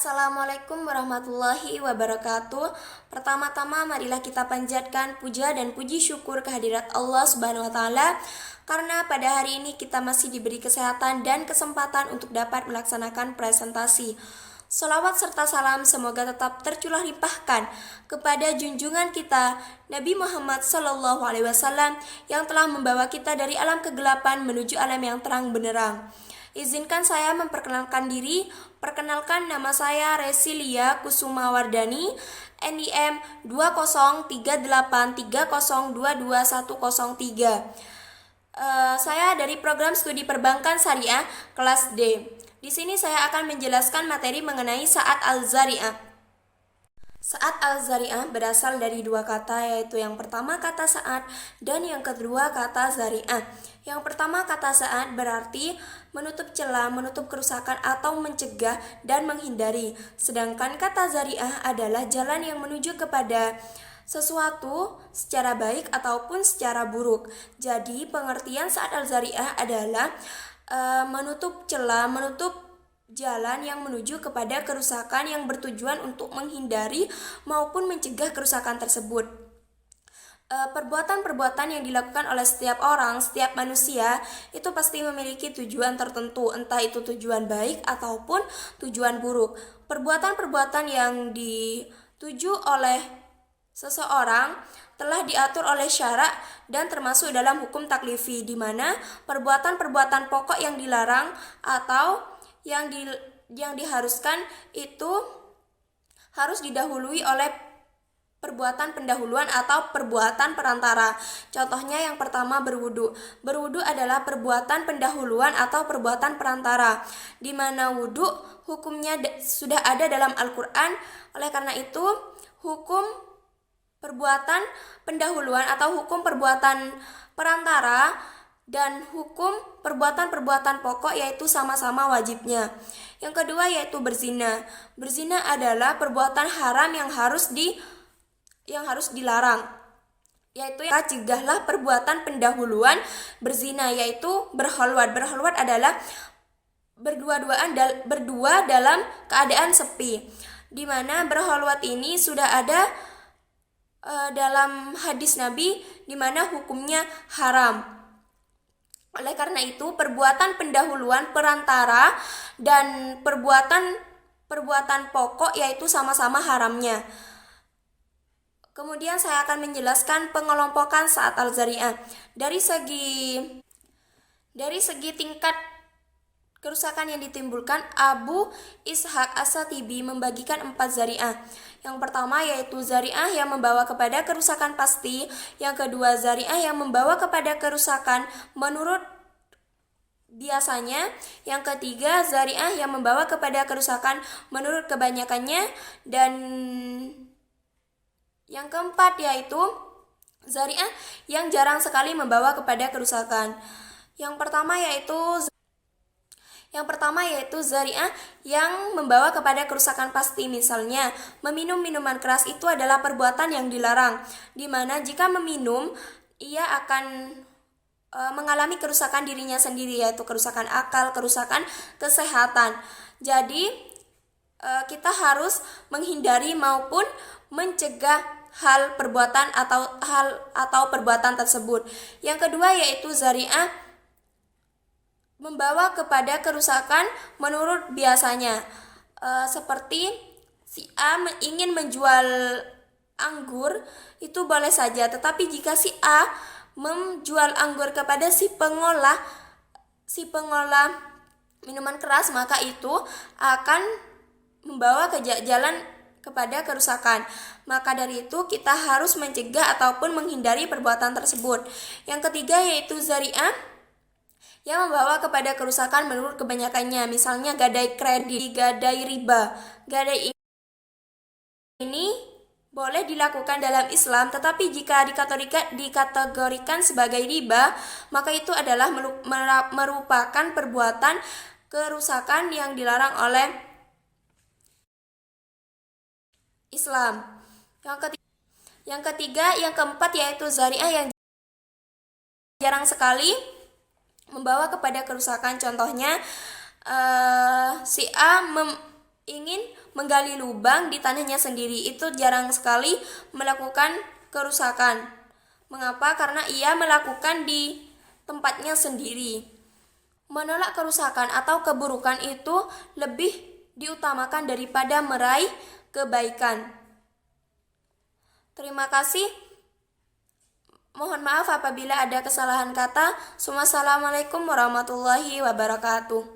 Assalamualaikum warahmatullahi wabarakatuh. Pertama-tama marilah kita panjatkan puja dan puji syukur kehadirat Allah Subhanahu wa taala karena pada hari ini kita masih diberi kesehatan dan kesempatan untuk dapat melaksanakan presentasi. Salawat serta salam semoga tetap tercurah limpahkan kepada junjungan kita Nabi Muhammad SAW yang telah membawa kita dari alam kegelapan menuju alam yang terang benderang. Izinkan saya memperkenalkan diri. Perkenalkan, nama saya Resilia Kusuma Wardani, NIM 20303022103. Saya dari program studi perbankan syariah kelas D. Di sini saya akan menjelaskan materi mengenai saat al-zari'ah. Saat al-zari'ah berasal dari dua kata, yaitu yang pertama kata saat dan yang kedua kata zari'ah. Yang pertama kata saat berarti menutup celah, menutup kerusakan atau mencegah dan menghindari. Sedangkan kata zari'ah adalah jalan yang menuju kepada sesuatu secara baik ataupun secara buruk. Jadi pengertian saat al-zari'ah adalah menutup celah, menutup jalan yang menuju kepada kerusakan yang bertujuan untuk menghindari maupun mencegah kerusakan tersebut. Perbuatan-perbuatan yang dilakukan oleh setiap orang, setiap manusia itu pasti memiliki tujuan tertentu, entah itu tujuan baik ataupun tujuan buruk. Perbuatan-perbuatan yang dituju oleh seseorang telah diatur oleh syarak dan termasuk dalam hukum taklifi, di mana perbuatan-perbuatan pokok yang dilarang atau yang diharuskan itu harus didahului oleh perbuatan pendahuluan atau perbuatan perantara. Contohnya yang pertama berwudu. Berwudu adalah perbuatan pendahuluan atau perbuatan perantara, di mana wudu hukumnya sudah ada dalam Al-Quran. Oleh karena itu, hukum perbuatan pendahuluan atau hukum perbuatan perantara dan hukum perbuatan-perbuatan pokok yaitu sama-sama wajibnya. Yang kedua yaitu berzina. Berzina adalah perbuatan haram yang harus dilarang. Yaitu cegahlah perbuatan pendahuluan berzina, yaitu berkhalwat. Berkhalwat adalah berdua dalam keadaan sepi. Di mana berkhalwat ini sudah ada dalam hadis Nabi, di mana hukumnya haram. Oleh karena itu, perbuatan pendahuluan perantara dan perbuatan pokok yaitu sama-sama haramnya. Kemudian saya akan menjelaskan pengelompokan saat al-zari'ah. Dari segi tingkat kerusakan yang ditimbulkan, Abu Ishaq As-Satibi membagikan 4 zari'ah. Yang pertama yaitu zari'ah yang membawa kepada kerusakan pasti. Yang kedua zari'ah yang membawa kepada kerusakan menurut biasanya. Yang ketiga zari'ah yang membawa kepada kerusakan menurut kebanyakannya. Dan yang keempat yaitu zari'ah yang jarang sekali membawa kepada kerusakan. Yang pertama yaitu zari'ah yang membawa kepada kerusakan pasti. Misalnya, meminum minuman keras itu adalah perbuatan yang dilarang, di mana jika meminum, ia akan mengalami kerusakan dirinya sendiri, yaitu kerusakan akal, kerusakan kesehatan. Jadi, kita harus menghindari maupun mencegah hal perbuatan atau perbuatan tersebut. Yang kedua yaitu zari'ah membawa kepada kerusakan menurut biasanya. Seperti si A ingin menjual anggur, itu boleh saja. Tetapi jika si A menjual anggur kepada si pengolah minuman keras, maka itu akan membawa ke jalan kepada kerusakan. Maka dari itu kita harus mencegah ataupun menghindari perbuatan tersebut. Yang ketiga yaitu zari'ah yang membawa kepada kerusakan menurut kebanyakannya. Misalnya gadai kredit, gadai riba. Gadai ini boleh dilakukan dalam Islam, tetapi jika dikategorikan sebagai riba, maka itu adalah merupakan perbuatan kerusakan yang dilarang oleh Islam. Yang keempat yaitu zari'ah yang jarang sekali membawa kepada kerusakan. Contohnya si A ingin menggali lubang di tanahnya sendiri, itu jarang sekali melakukan kerusakan. Mengapa? Karena ia melakukan di tempatnya sendiri. Menolak kerusakan atau keburukan itu lebih diutamakan daripada meraih kebaikan. Terima kasih. Mohon maaf apabila ada kesalahan kata. Wassalamualaikum warahmatullahi wabarakatuh.